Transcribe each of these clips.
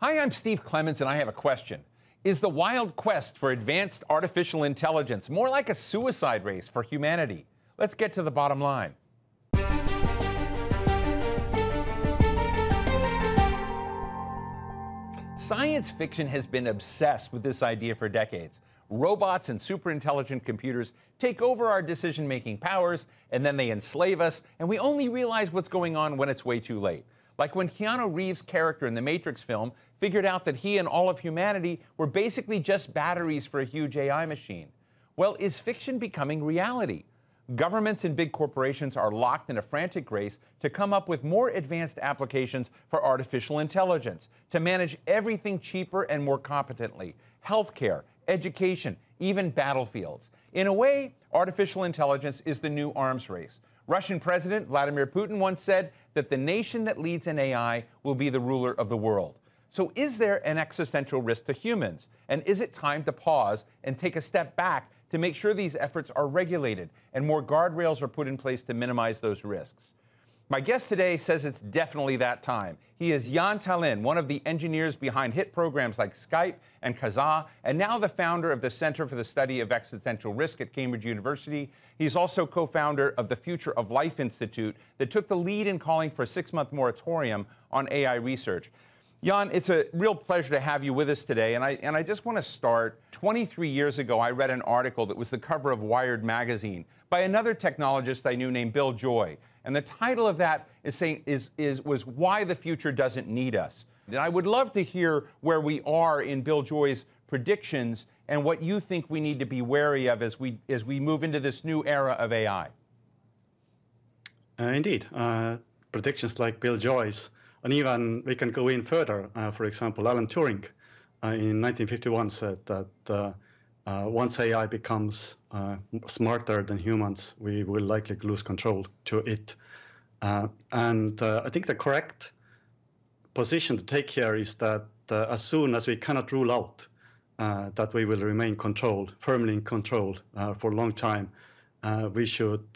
Hi, I'm Steve Clemons, and I have a question. Is the wild quest for advanced artificial intelligence more like a suicide race for humanity? Let's get to the bottom line. Science fiction has been obsessed with this idea for decades. Robots and superintelligent computers take over our decision-making powers, and then they enslave us, and we only realize what's going on when it's way too late. Like when Keanu Reeves' character in the Matrix film figured out that he and all of humanity were basically just batteries for a huge AI machine. Well, is fiction becoming reality? Governments and big corporations are locked in a frantic race to come up with more advanced applications for artificial intelligence, to manage everything cheaper and more competently: healthcare, education, even battlefields. In a way, artificial intelligence is the new arms race. Russian President Vladimir Putin once said that the nation that leads in AI will be the ruler of the world. So is there an existential risk to humans? And is it time to pause and take a step back to make sure these efforts are regulated and more guardrails are put in place to minimize those risks? My guest today says it's definitely that time. He is Jan Tallinn, one of the engineers behind hit programs like Skype and Kazaa, and now the founder of the Center for the Study of Existential Risk at Cambridge University. He's also co-founder of the Future of Life Institute that took the lead in calling for a 6-month moratorium on AI research. Jan, it's a real pleasure to have you with us today, and I just want to start. 23 years ago, I read an article that was the cover of Wired magazine by another technologist I knew named Bill Joy. And the title of that was Why the Future Doesn't Need Us. And I would love to hear where we are in Bill Joy's predictions and what you think we need to be wary of as we move into this new era of AI. Indeed. Predictions like Bill Joy's, and even we can go in further. For example, Alan Turing in 1951 said that once AI becomes smarter than humans, we will likely lose control to it. And I think the correct position to take here is that as soon as we cannot rule out that we will remain firmly in control for a long time, we should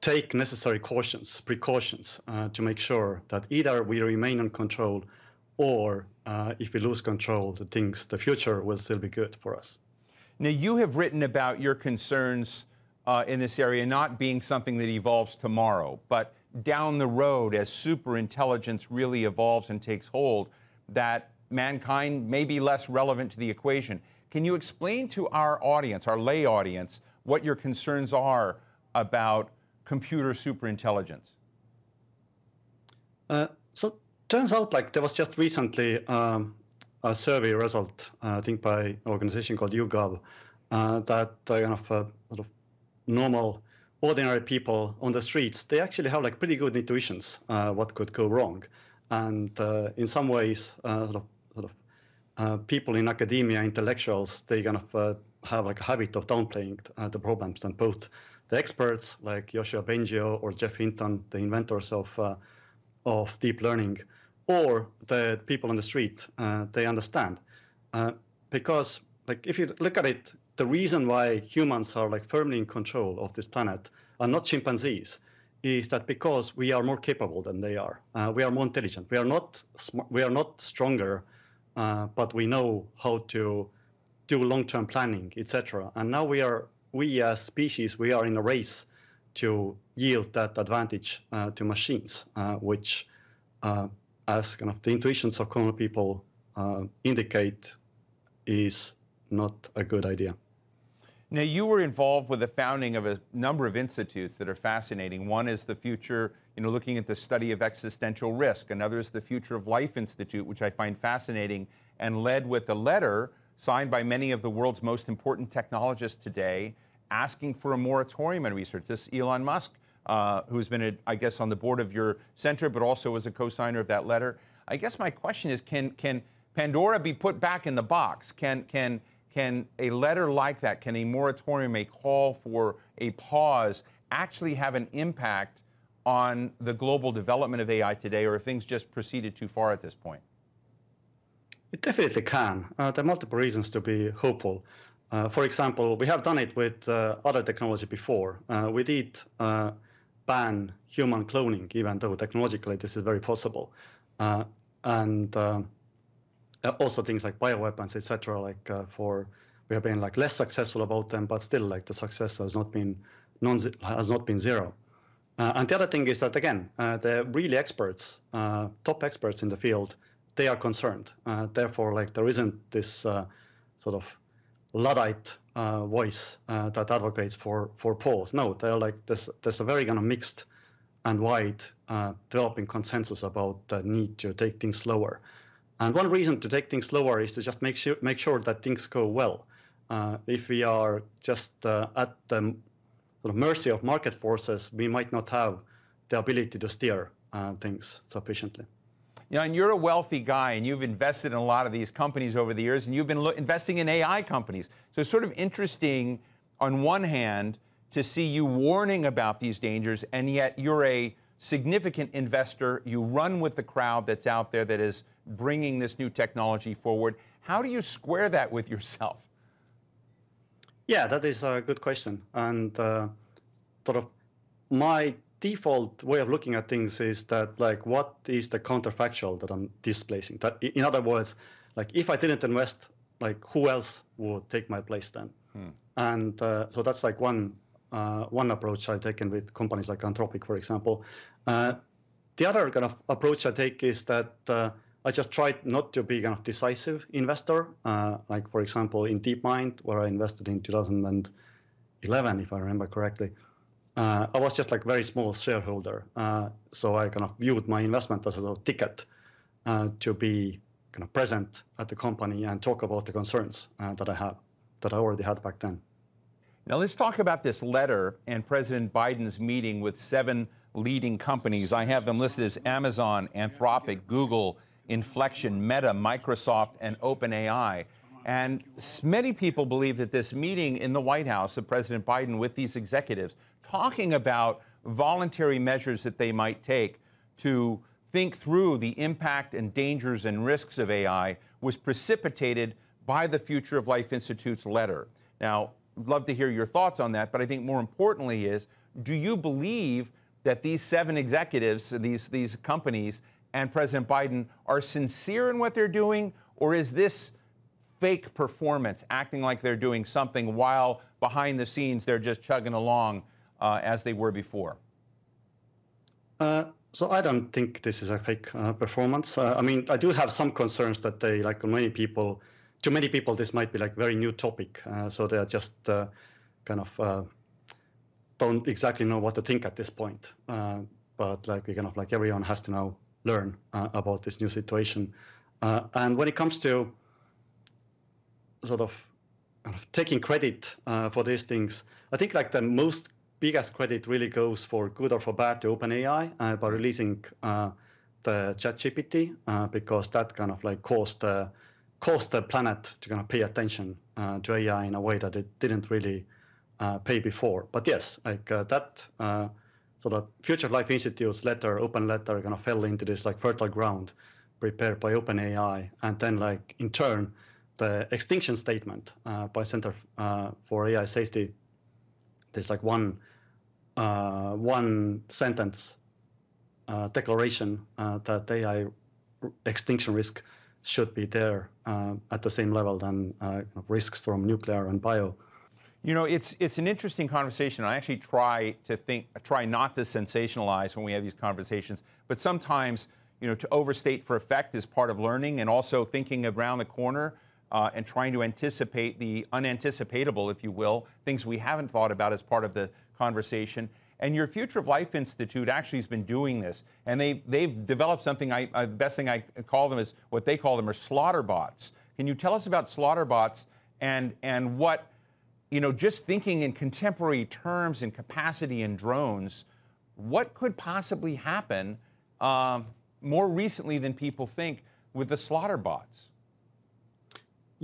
take necessary precautions to make sure that either we remain in control, or if we lose control, the future will still be good for us. Now, you have written about your concerns in this area not being something that evolves tomorrow, but down the road, as superintelligence really evolves and takes hold, that mankind may be less relevant to the equation. Can you explain to our audience, our lay audience, what your concerns are about computer superintelligence? So turns out like there was just recently a survey result, I think by an organization called YouGov, that sort of normal, ordinary people on the streets, they actually have like pretty good intuitions what could go wrong. And in some ways, people in academia, intellectuals, they have like a habit of downplaying the problems. And both the experts like Yoshua Bengio or Jeff Hinton, the inventors of deep learning, or the people on the street, they understand. Because like if you look at it, the reason why humans are like firmly in control of this planet are not chimpanzees, is that because we are more capable than they are. We are more intelligent. We are not stronger, but we know how to do long-term planning, etc. And now we as species, we are in a race to yield that advantage to machines, which, as the intuitions of common people indicate, is not a good idea. Now, you were involved with the founding of a number of institutes that are fascinating. One is the Future, looking at the Study of Existential Risk. Another is the Future of Life Institute, which I find fascinating, and led with a letter signed by many of the world's most important technologists today, asking for a moratorium on research. This Elon Musk, who's been, I guess, on the board of your center, but also was a co-signer of that letter. I guess my question is, can Pandora be put back in the box? Can a letter like that, can a moratorium, a call for a pause, actually have an impact on the global development of AI today, or have things just proceeded too far at this point? It definitely can. There are multiple reasons to be hopeful. For example, we have done it with other technology before. We did ban human cloning, even though technologically this is very possible. And also things like bioweapons, etc. We have been like less successful about them, but still like the success has not been zero. And the other thing is that again, the really experts, top experts in the field, they are concerned. Therefore, like there isn't this sort of Luddite voice that advocates for pause. No, they're like there's a very kind of mixed and wide developing consensus about the need to take things slower. And one reason to take things slower is to just make sure that things go well. If we are just at the sort of mercy of market forces, we might not have the ability to steer things sufficiently. You know, and you're a wealthy guy, and you've invested in a lot of these companies over the years, and you've been investing in AI companies. So it's sort of interesting, on one hand, to see you warning about these dangers, and yet you're a significant investor. You run with the crowd that's out there that is bringing this new technology forward. How do you square that with yourself? Yeah, that is a good question. And sort of my default way of looking at things is that, like, what is the counterfactual that I'm displacing? That, in other words, like, if I didn't invest, like, who else would take my place then? And so that's like one approach I've taken with companies like Anthropic, for example. The other kind of approach I take is that I just tried not to be kind of decisive investor. Like, for example, in DeepMind, where I invested in 2011, if I remember correctly. I was just like very small shareholder. So I kind of viewed my investment as a sort of ticket to be kind of present at the company and talk about the concerns that I already had back then. Now let's talk about this letter and President Biden's meeting with 7 leading companies. I have them listed as Amazon, Anthropic, Google, Inflection, Meta, Microsoft, and OpenAI. And many people believe that this meeting in the White House of President Biden with these executives, talking about voluntary measures that they might take to think through the impact and dangers and risks of AI, was precipitated by the Future of Life Institute's letter. Now, I'd love to hear your thoughts on that, but I think more importantly is, do you believe that these 7 executives, these companies, and President Biden are sincere in what they're doing, or is this fake performance, acting like they're doing something while behind the scenes they're just chugging along as they were before? So I don't think this is a fake performance. I mean, I do have some concerns that they, like to many people, this might be like very new topic. So they are just kind of don't exactly know what to think at this point. But like we kind of like everyone has to now learn about this new situation. And when it comes to sort of taking credit for these things, I think like the biggest credit really goes, for good or for bad, to OpenAI by releasing the ChatGPT, because that kind of like caused the planet to kind of pay attention to AI in a way that it didn't really pay before. But yes, like so that Future of Life Institute's letter, open letter, kind of fell into this like fertile ground prepared by OpenAI, and then like in turn the extinction statement by Center for AI Safety. There's like one sentence declaration that AI extinction risk should be there at the same level than risks from nuclear and bio. You know, it's an interesting conversation. I actually try not to sensationalize when we have these conversations, but sometimes, you know, to overstate for effect is part of learning, and also thinking around the corner and trying to anticipate the unanticipatable, if you will, things we haven't thought about as part of the conversation. And your Future of Life Institute actually has been doing this, and they've developed something. The best thing I call them is what they call them are slaughter bots. Can you tell us about slaughter bots and what, you know, just thinking in contemporary terms and capacity in drones, what could possibly happen more recently than people think with the slaughter bots?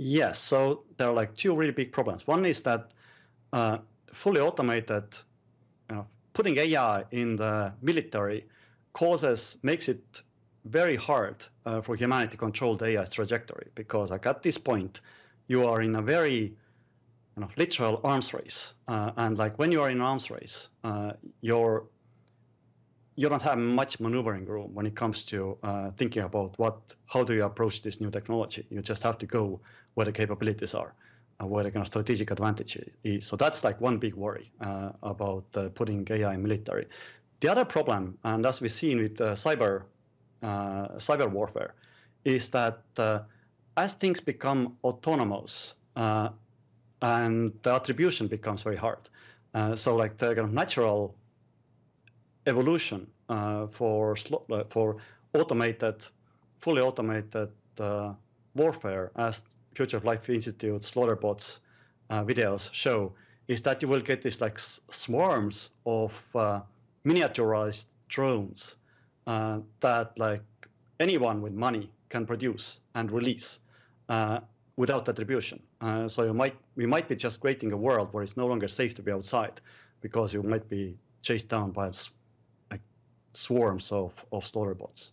Yes, so there are like 2 really big problems. One is that fully automated, putting AI in the military makes it very hard for humanity to control the AI's trajectory, because like at this point, you are in a very literal arms race. And like when you are in an arms race, your you don't have much maneuvering room when it comes to thinking about how do you approach this new technology. You just have to go where the capabilities are, where the kind of strategic advantage is. So that's like one big worry about putting AI in military. The other problem, and as we've seen with cyber warfare, is that as things become autonomous and the attribution becomes very hard, so like the kind of natural evolution for fully automated warfare, as Future of Life Institute Slaughterbots videos show, is that you will get these like swarms of miniaturized drones that like anyone with money can produce and release without attribution. So we might be just creating a world where it's no longer safe to be outside because you might be chased down by swarms of slaughterbots.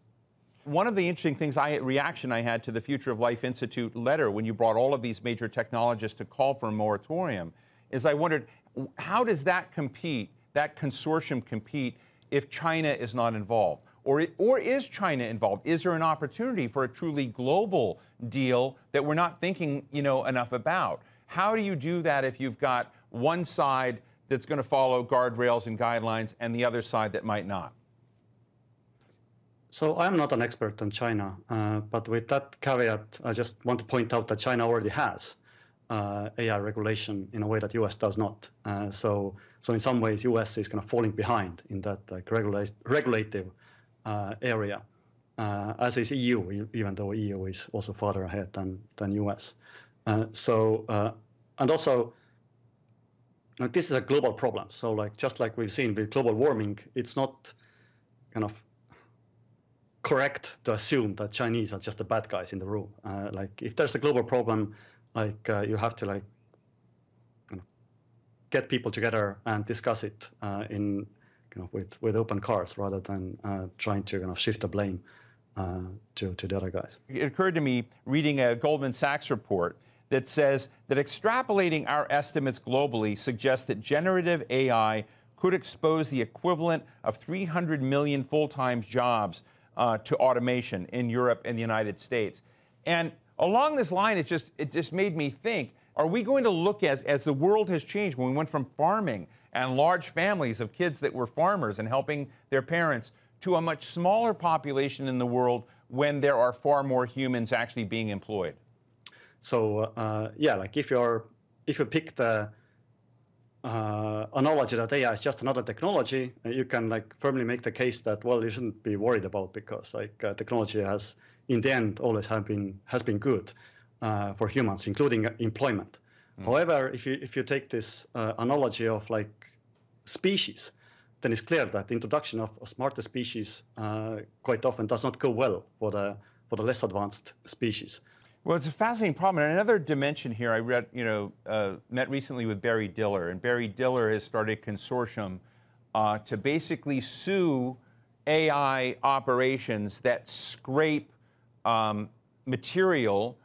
One of the interesting reaction I had to the Future of Life Institute letter when you brought all of these major technologists to call for a moratorium is I wondered, how does that consortium compete if China is not involved? Or is China involved? Is there an opportunity for a truly global deal that we're not thinking, enough about? How do you do that if you've got one side that's going to follow guardrails and guidelines and the other side that might not? So I'm not an expert on China, but with that caveat, I just want to point out that China already has AI regulation in a way that US does not. So in some ways, US is kind of falling behind in that regulative area, as is EU, even though EU is also farther ahead than US. And also, this is a global problem. So just like we've seen with global warming, it's not kind of correct to assume that Chinese are just the bad guys in the room. If there's a global problem, you have to get people together and discuss it with open cards rather than trying to shift the blame to the other guys. It occurred to me reading a Goldman Sachs report that says that extrapolating our estimates globally suggests that generative AI could expose the equivalent of 300 million full-time jobs to automation in Europe and the United States. And along this line, it just made me think, are we going to look as the world has changed, when we went from farming and large families of kids that were farmers and helping their parents to a much smaller population in the world when there are far more humans actually being employed? So if you pick the analogy that AI is just another technology, you can firmly make the case that, well, you shouldn't be worried about, because technology has in the end always has been good for humans, including employment. However, if you take this analogy of species, then it's clear that the introduction of smarter species quite often does not go well for the less advanced species. Well, it's a fascinating problem. And another dimension here, I read, met recently with Barry Diller, and Barry Diller has started a consortium to basically sue AI operations that scrape material,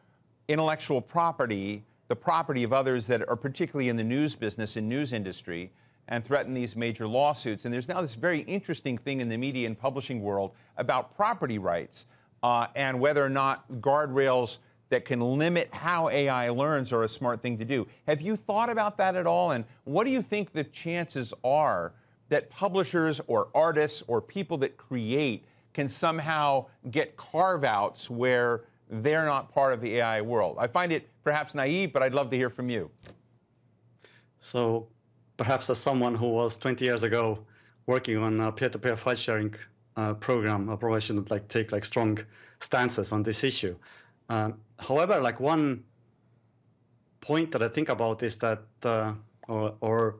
intellectual property, the property of others that are particularly in the news business and news industry, and threaten these major lawsuits. And there's now this very interesting thing in the media and publishing world about property rights and whether or not guardrails that can limit how AI learns are a smart thing to do. Have you thought about that at all? And what do you think the chances are that publishers or artists or people that create can somehow get carve-outs where they're not part of the AI world? I find it perhaps naive, but I'd love to hear from you. So perhaps as someone who was 20 years ago working on a peer-to-peer file sharing program, I probably shouldn't take strong stances on this issue. However, one point that I think about is that, or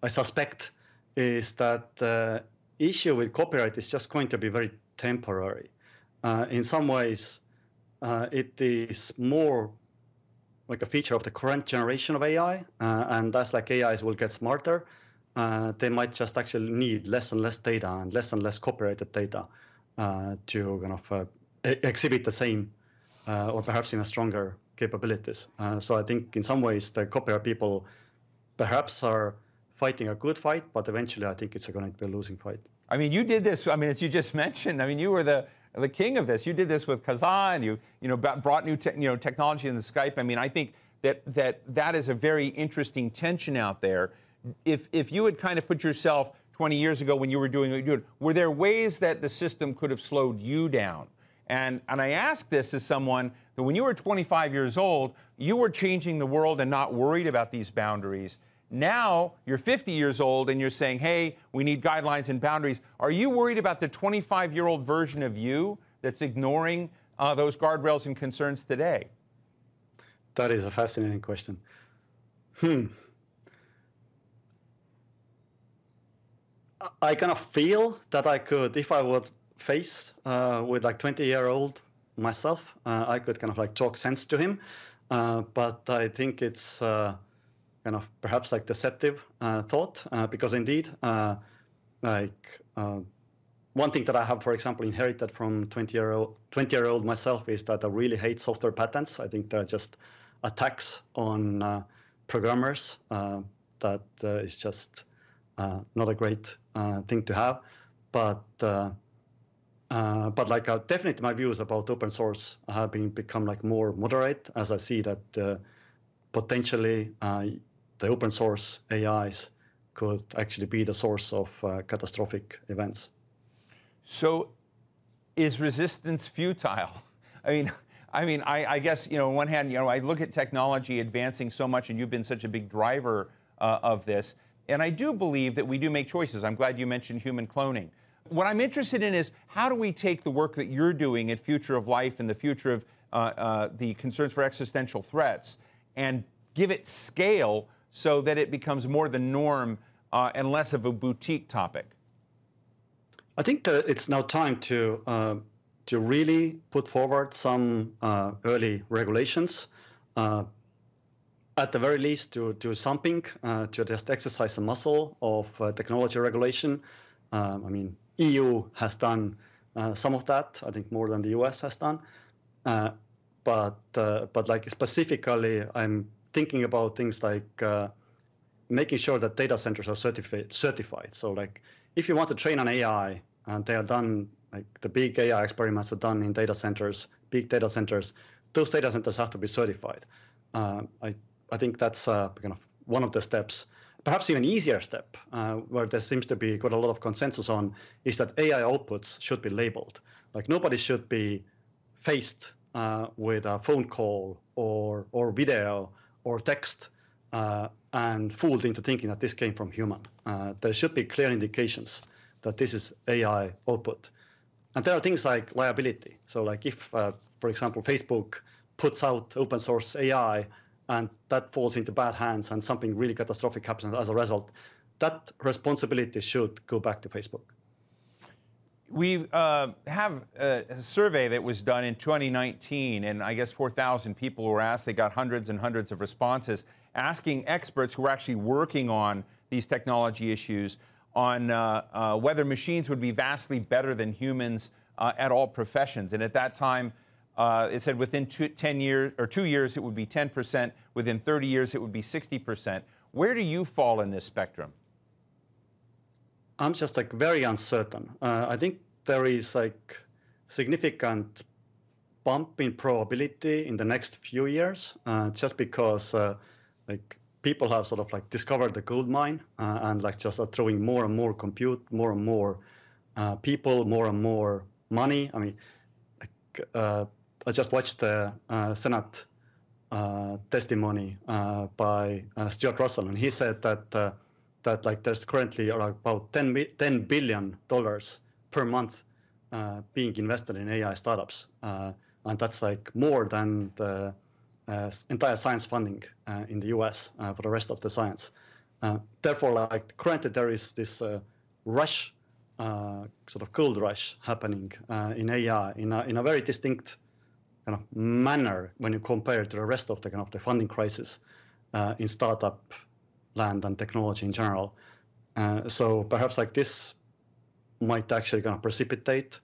I suspect, is that the issue with copyright is just going to be very temporary. In some ways, it is more like a feature of the current generation of AI, and as AIs will get smarter, they might just actually need less and less data and less copyrighted data to exhibit the same or perhaps even stronger capabilities. So I think in some ways the copyright people perhaps are fighting a good fight, but eventually I think it's going to be a losing fight. I mean, you did this. I mean, as you just mentioned, I mean, you were the king of this. You did this with Kazan. You brought new technology in the Skype. I mean, I think that is a very interesting tension out there. If you had kind of put yourself 20 years ago when you were doing what you did, were there ways that the system could have slowed you down? And I ask this as someone that when you were 25 years old, you were changing the world and not worried about these boundaries. Now you're 50 years old and you're saying, hey, we need guidelines and boundaries. Are you worried about the 25-year-old version of you that's ignoring those guardrails and concerns today? That is a fascinating question. I kind of feel that I could, if I would face with like 20-year-old myself, I could kind of like talk sense to him. But I think it's kind of perhaps like deceptive thought, because indeed, one thing that I have, for example, inherited from 20-year-old myself is that I really hate software patents. I think they're just attacks on programmers. That is just not a great thing to have. But like definitely my views about open source have become like more moderate as I see that potentially the open source AIs could actually be the source of catastrophic events. So, is resistance futile? I guess on one hand, I look at technology advancing so much, and you've been such a big driver of this, and I do believe that we do make choices. I'm glad you mentioned human cloning. What I'm interested in is how do we take the work that you're doing at Future of Life and the future of the concerns for existential threats and give it scale so that it becomes more the norm and less of a boutique topic? I think that it's now time to really put forward some early regulations. At the very least, to do something to just exercise the muscle of technology regulation. I mean, EU has done some of that. I think more than the US has done. But like specifically, I'm thinking about things like making sure that data centers are certified. So like, if you want to train an AI, and they are done, like the big AI experiments are done in data centers, big data centers, those data centers have to be certified. I think that's kind of one of the steps. Perhaps even easier step, where there seems to be quite a lot of consensus on, is that AI outputs should be labeled. Like nobody should be faced with a phone call or video or text and fooled into thinking that this came from human. There should be clear indications that this is AI output. And there are things like liability. So like if, for example, Facebook puts out open source AI and that falls into bad hands and something really catastrophic happens as a result, that responsibility should go back to Facebook. We have a survey that was done in 2019, and I guess 4,000 people were asked. They got hundreds and hundreds of responses, asking experts who are actually working on these technology issues on whether machines would be vastly better than humans at all professions. And at that time, it said within 2 years, it would be 10%. Within 30 years, it would be 60%. Where do you fall in this spectrum? I'm just like very uncertain. I think there is like significant bump in probability in the next few years, just because like people have sort of like discovered the gold mine and like just are throwing more and more compute, more and more people, more and more money. I mean, like, I just watched the Senate testimony by Stuart Russell, and he said that that like there's currently about $10 billion per month being invested in AI startups, and that's like more than the entire science funding in the US for the rest of the science. Therefore, like currently there is this rush, sort of gold rush happening in AI in a very distinct kind of manner when you compare to the rest of the kind of the funding crisis in startup land and technology in general. So perhaps like this might actually kind of precipitate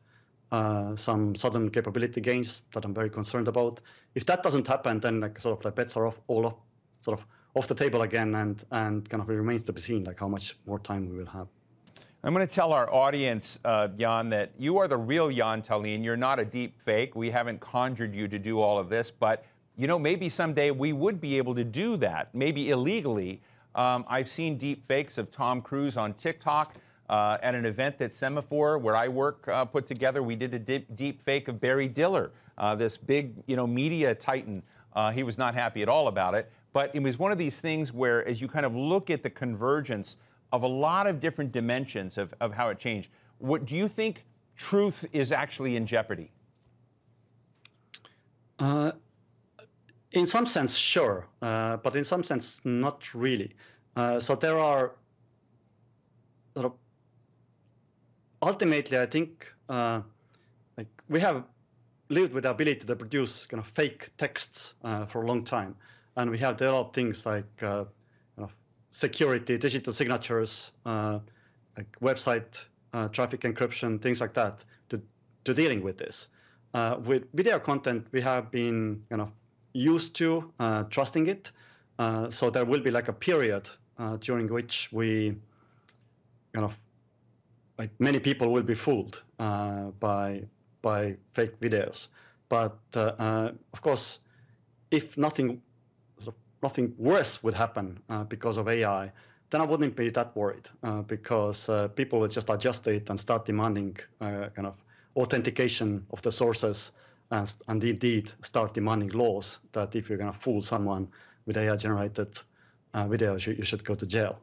some sudden capability gains that I'm very concerned about. If that doesn't happen, then like sort of like bets are off the table again, and kind of it remains to be seen like how much more time we will have. I'm going to tell our audience, Jan, that you are the real Jan Tallinn. You're not a deep fake. We haven't conjured you to do all of this, but you know, maybe someday we would be able to do that, maybe illegally. I've seen deep fakes of Tom Cruise on TikTok at an event that Semaphore, where I work, put together. We did a deep fake of Barry Diller, this big, media titan. He was not happy at all about it, but it was one of these things where, as you kind of look at the convergence of a lot of different dimensions of how it changed, what do you think truth is actually in jeopardy? In some sense, sure, but in some sense, not really. So there are sort of, ultimately, I think, like we have lived with the ability to produce kind of fake texts for a long time, and we have developed things like security, digital signatures, like website traffic encryption, things like that, to dealing with this. With video content, we have been used to trusting it. So there will be like a period during which we like many people will be fooled by fake videos. But of course, if nothing worse would happen because of AI, then I wouldn't be that worried because people will just adjust it and start demanding kind of authentication of the sources and indeed start demanding laws that if you're going to fool someone with AI-generated videos, you should go to jail.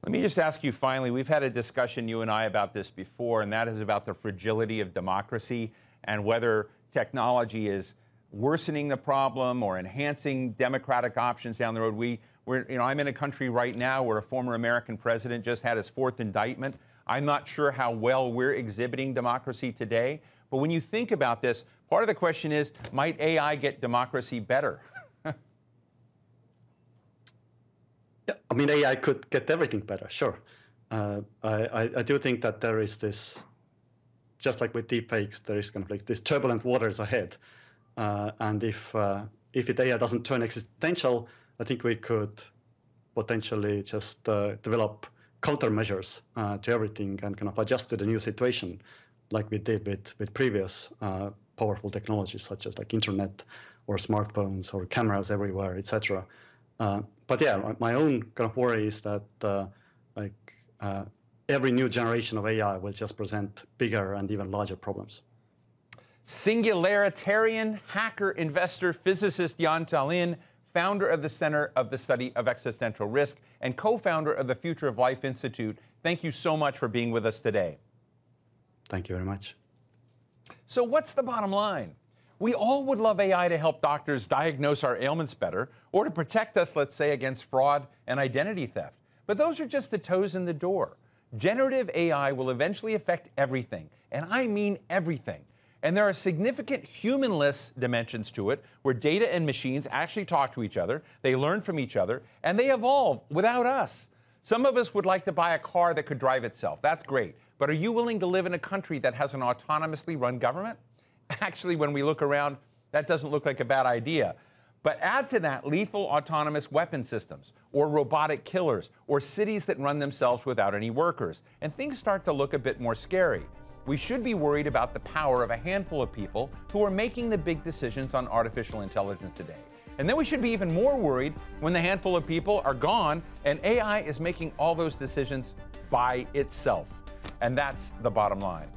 Let me just ask you finally, we've had a discussion, you and I, about this before, and that is about the fragility of democracy and whether technology is worsening the problem or enhancing democratic options down the road. I'm in a country right now where a former American president just had his 4th indictment. I'm not sure how well we're exhibiting democracy today. But when you think about this, part of the question is, might AI get democracy better? Yeah, I mean, AI could get everything better, sure. I do think that there is this, just like with deepfakes, there is kind of like this turbulent waters ahead. And if AI doesn't turn existential, I think we could potentially just develop countermeasures to everything and kind of adjust to the new situation, like we did with previous powerful technologies such as like internet or smartphones or cameras everywhere, etc. But yeah, my own kind of worry is that every new generation of AI will just present bigger and even larger problems. Singularitarian hacker, investor, physicist Jan Tallinn, founder of the Center of the Study of Existential Risk and co-founder of the Future of Life Institute. Thank you so much for being with us today. Thank you very much. So what's the bottom line? We all would love AI to help doctors diagnose our ailments better or to protect us, let's say, against fraud and identity theft. But those are just the toes in the door. Generative AI will eventually affect everything, and I mean everything. And there are significant humanless dimensions to it, where data and machines actually talk to each other, they learn from each other, and they evolve without us. Some of us would like to buy a car that could drive itself. That's great. But are you willing to live in a country that has an autonomously run government? Actually, when we look around, that doesn't look like a bad idea. But add to that lethal autonomous weapon systems, or robotic killers, or cities that run themselves without any workers, and things start to look a bit more scary. We should be worried about the power of a handful of people who are making the big decisions on artificial intelligence today. And then we should be even more worried when the handful of people are gone and AI is making all those decisions by itself. And that's the bottom line.